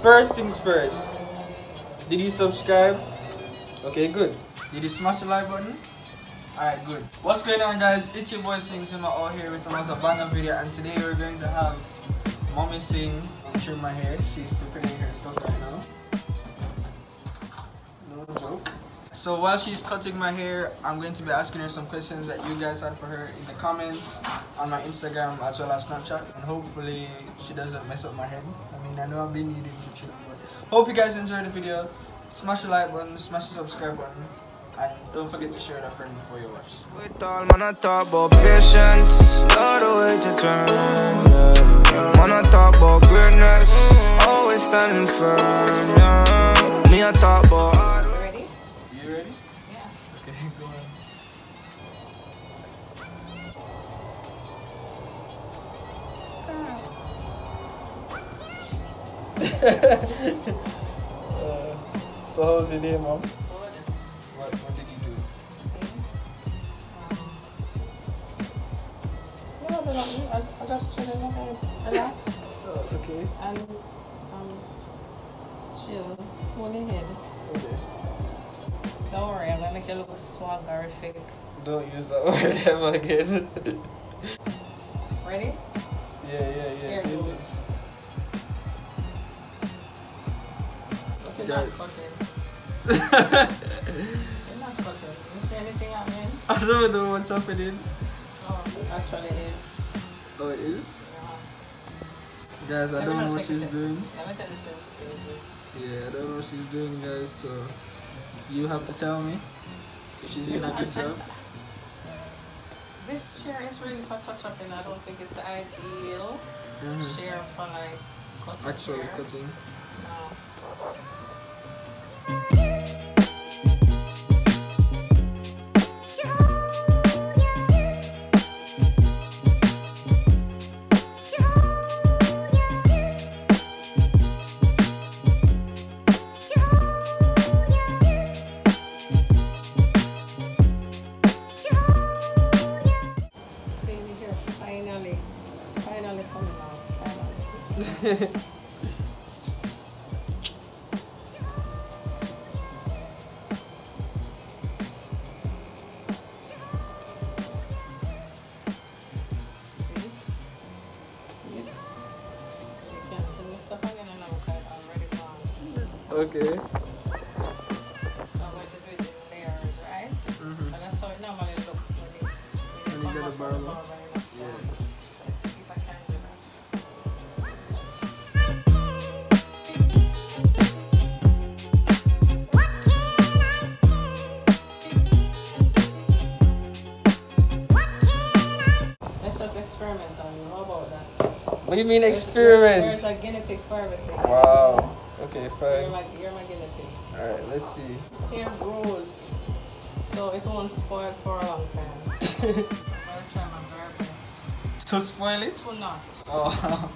First things first. Did you subscribe? Okay, good. Did you smash the like button? Alright, good. What's going on, guys? It's your boy Singh Zima out here with another banger video, and today we're going to have Mommy Singh trim my hair. She's preparing her stuff right now. No joke. So while she's cutting my hair, I'm going to be asking her some questions that you guys had for her in the comments on my Instagram as well as Snapchat, and hopefully she doesn't mess up my head. I mean, I know I've been needing to trim, but hope you guys enjoyed the video. Smash the like button, smash the subscribe button, and don't forget to share it with a friend before you watch. With all man I talk about patience, love the way you turn. Man I talk about greatness, always standing firm. Yeah. Me I talk about. Ready? You ready? Yeah. Okay, go on. So how's your day, Mom? What did you do? No, I just chilling, okay, relax. Okay. And chill, hold your head. Okay. Don't worry, I'm gonna make you look swaggerific. Don't use that word ever again. Ready? Yeah. Here it goes. But you're not cutting. You're not cutting. You see anything happening? I don't know what's happening. Oh, actually it is. Oh, it is? Yeah. Guys, I don't know what she's doing. Let me tell you some stages. Yeah, I don't know what she's doing, guys, so you have to tell me if she's doing a good job. This chair is really for touch-up, and I don't think it's the ideal chair for like cutting. Actually hair. cutting. No. Finally coming out. Finally. See? You can't tell me stuff again and I'm already gone. Okay. So I'm going to do it in layers, right? And that's how it normally looks when you get a barber. So let's see if I can do that. Let's just experiment on you. How about that? What do you mean experiment? There's a guinea pig for everything. Wow. Okay, fine. You're my guinea pig. Alright, let's see. Hair grows, so it won't spoil for a long time. I'll try my very best. To spoil it? To not. Oh.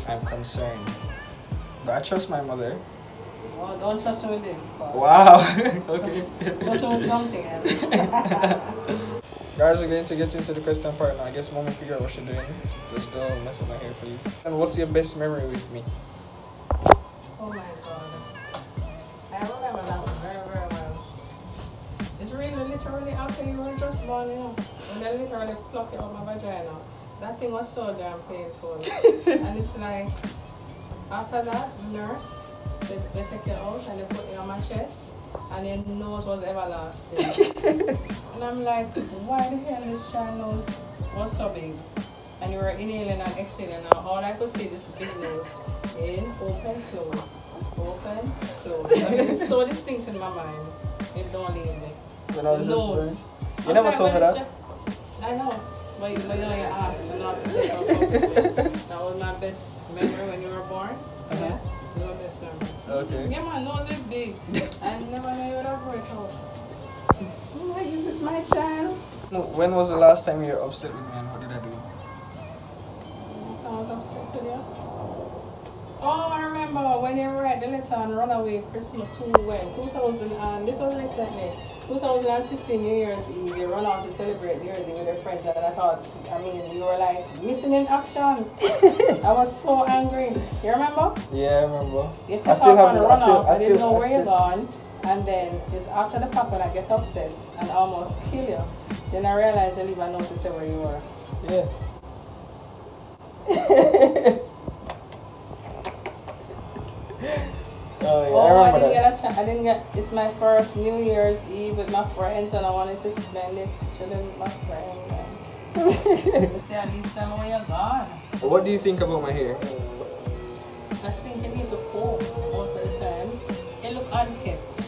I'm concerned. But I trust my mother. Well, don't trust me with this. Wow. Okay. Trust me with something else. Guys, we're going to get into the question part now. I guess Mommy figure out what she's doing. Just don't mess with my hair, please. And what's your best memory with me? Oh my god. I remember that one very, very well. It's really literally after you were just born, you know. When they literally pluck it out my vagina. That thing was so damn painful. And it's like, after that, the nurse, they take you out and they put you on my chest. And your nose was everlasting. And I'm like, why the hell this child nose was so big? And you were inhaling and exhaling, and all I could see this big nose. In, open, close. Open, close. I mean, it's so distinct in my mind. It don't leave me. When I was the just nose. born? You never told me that? I know. But you know you asked and not to say so publicly. That was my best memory when you were born. Yeah. Your best memory. Okay. Yeah, my nose is big. I never knew you would have worked out. Oh, my, is this my child? When was the last time you were upset with me and what did I do? I was upset with you. Oh, I remember when you were at the letter and run away Christmas 2000, and this was recently. 2016 New Year's Eve, they run out to celebrate New Year's Eve with their friends, and I thought, I mean, you were like missing in action. I was so angry. You remember? Yeah, I remember. You took off and run off. I didn't know where you're gone. And then it's after the fact when I get upset and almost kill you. Then I realized I leave a note to say where you were. Yeah. I didn't get, it's my first New Year's Eve with my friends and I wanted to spend it chilling with my friends. You say at least I'm where you're gone. What do you think about my hair? I think you need to comb most of the time. You look unkept.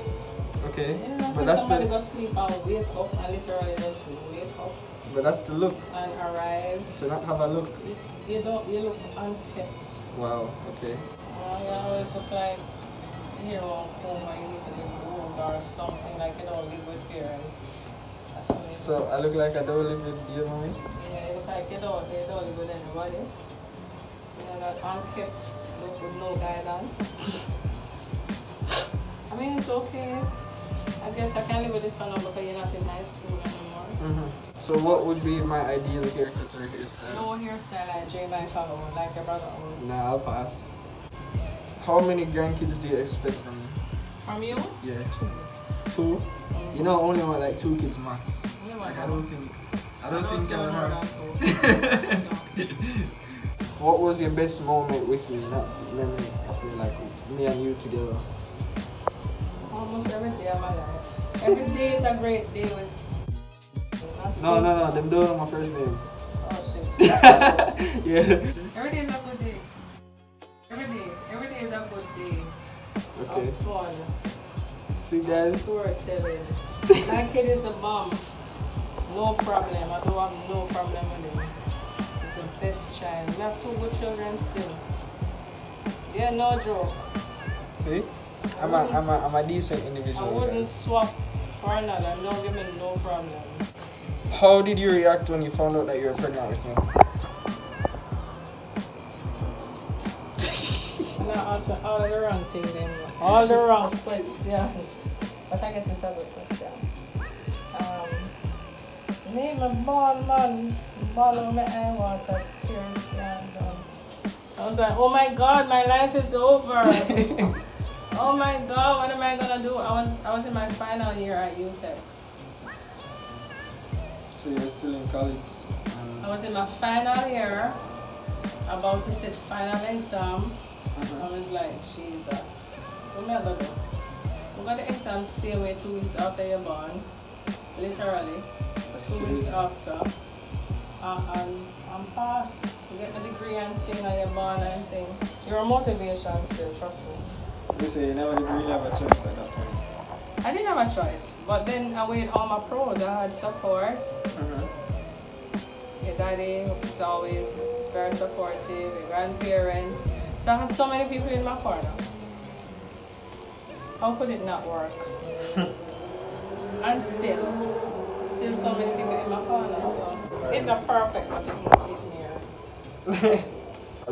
Okay. You know, but like that's somebody the... go sleep and wake up and literally just wake up. But that's the look. And arrive. To not have a look. You look unkept. Wow, okay. You always look like you're on home or you need to live groomed or something, like you don't live with parents. That's what it So I look like I don't live with you, mommy? Yeah, you look like you don't live with anybody. You know, that unkept look with no guidance. I mean, it's okay. I guess I can live with it for now because you're not in high school anymore. So what would be my ideal haircut or hairstyle? No hairstyle like J-Man follow, like your brother own. Nah, I'll pass. How many grandkids do you expect from me? From you? Yeah. Two? You know, I only want like 2 kids max. Like, I don't think I would have. What was your best moment with me? Not memory of me, like me and you together. Almost every day of my life. Every day is a great day with... No, them don't know my first name. Oh shit. Yeah. Every day is a good day. Every day is a good day. Okay. Of fun. See guys? Storytelling. My kid is a bomb. No problem. I don't have no problem with him. He's the best child. We have 2 good children still. Yeah, no joke. See? I'm a decent individual. I wouldn't guys. swap for another. No, give me no problem. How did you react when you found out that you were pregnant with me? I'm not asking all the wrong things then. All the wrong questions. But I guess it's a good question. Me, my ball man. Ball on my eye water. Tears down. I was like, oh my god, my life is over. Oh my god, what am I gonna do? I was in my final year at UTEC. So you're still in college? I was in my final year, about to sit final exam. I was like, Jesus, what am I gonna do? We got the exam same way 2 weeks after you're born. Literally. That's 2 crazy. weeks after. And I'm passed. You get the degree and thing and you're born and thing. Your motivation still, trust me. You say you never did really have a choice at that point. I didn't have a choice, but then I weighed all my pros. I had support. Your daddy was always very supportive, your grandparents. So I had so many people in my corner. How could it not work? And still so many people in my corner. So it's not perfect, but it's near.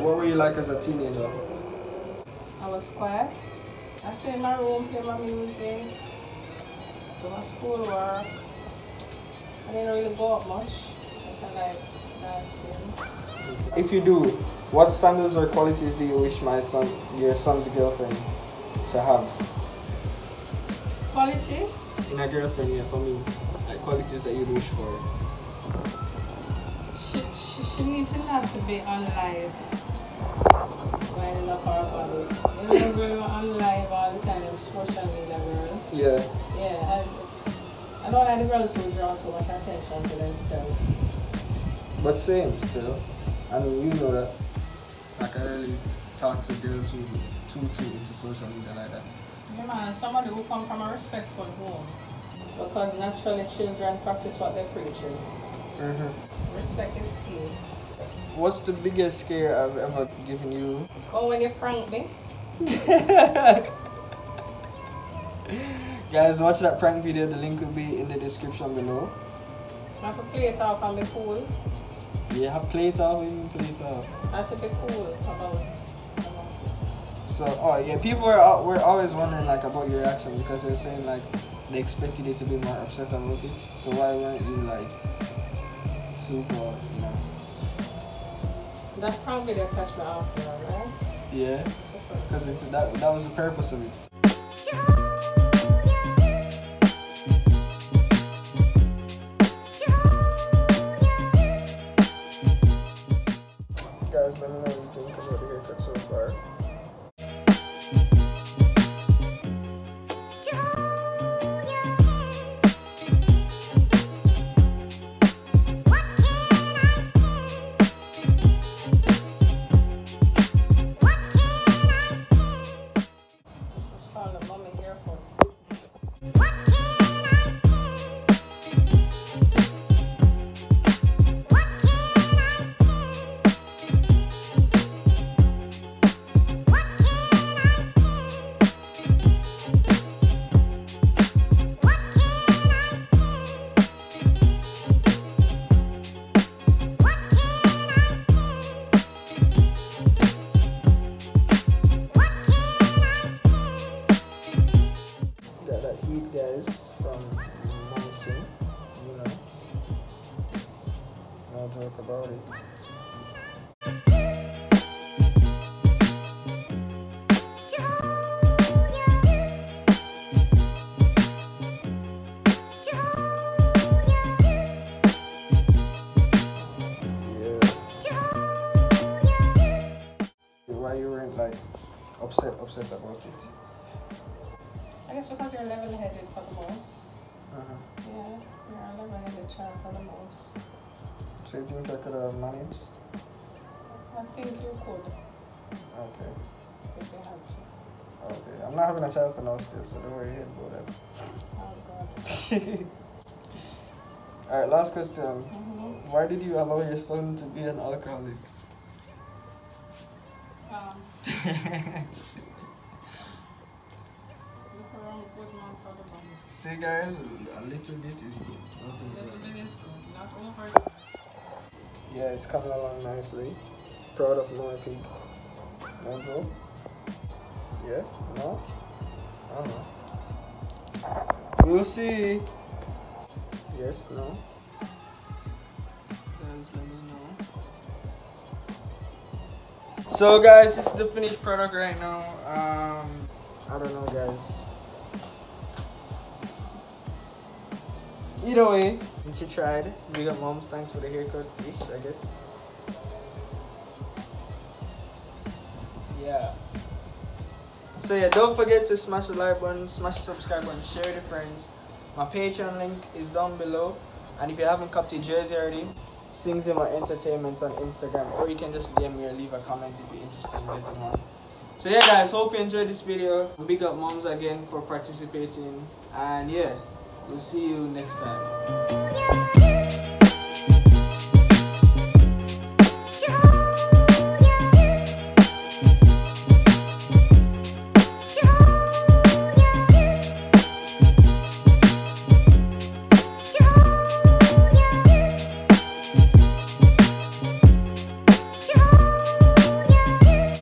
What were you like as a teenager? I was quiet. I stayed in my room, play my music, do my schoolwork. I didn't really go out much. I like dancing. If you do, what standards or qualities do you wish your son's girlfriend to have? Quality? In a girlfriend, yeah, for me. Like qualities that you'd wish for. She needs to not to be on live. Winding up her body. You know, girl on live all the time, social media girl. Yeah. Yeah, I don't like the girls who draw too much attention to themselves. But same still. I mean, you know that. Like I really talk to girls who too into social media like that. Yeah man, somebody who come from a respectful home. Because naturally children practice what they're preaching. Respect is key. What's the biggest scare I've ever given you? Oh, when you prank me? Guys, watch that prank video. The link will be in the description below. I have to play it off and be cool. Yeah, play it off, even play it off. I have to be cool about it. So, oh yeah, people were always wondering like about your reaction because they're saying like, they expected you to be more upset about it. So why weren't you like super, you know? That prank video catch me off guard, right? Yeah, because that was the purpose of it. Guys, let me know what you think about the haircut so far. Guys from Singh, you know, no joke about it. Yeah. Why you weren't like upset about it? I guess because you're level-headed for the most. Uh-huh. Yeah, you're a level-headed child for the most. So you think I could have managed? I think you could. Okay. If you had to. Okay. I'm not having a child for now still, so don't worry about that. Oh God. Alright, last question. Mm-hmm. Why did you allow your son to be an alcoholic? See guys, a little bit is good. A little bit is good, not over. Yeah, it's coming along nicely. Proud of my pig. No joke? Yeah? No? I don't know. We'll see. Yes, no? Guys, let me know. So guys, this is the finished product right now. I don't know guys. Either way, and she tried. Big up moms, thanks for the haircut-ish, I guess. Yeah. So yeah, don't forget to smash the like button, smash the subscribe button, share it with friends. My Patreon link is down below. And if you haven't copped your jersey already, Sing Zima Entertainment on Instagram. Or you can just DM me or leave a comment if you're interested in getting one. So yeah guys, hope you enjoyed this video. Big up moms again for participating. And yeah. We'll see you next time.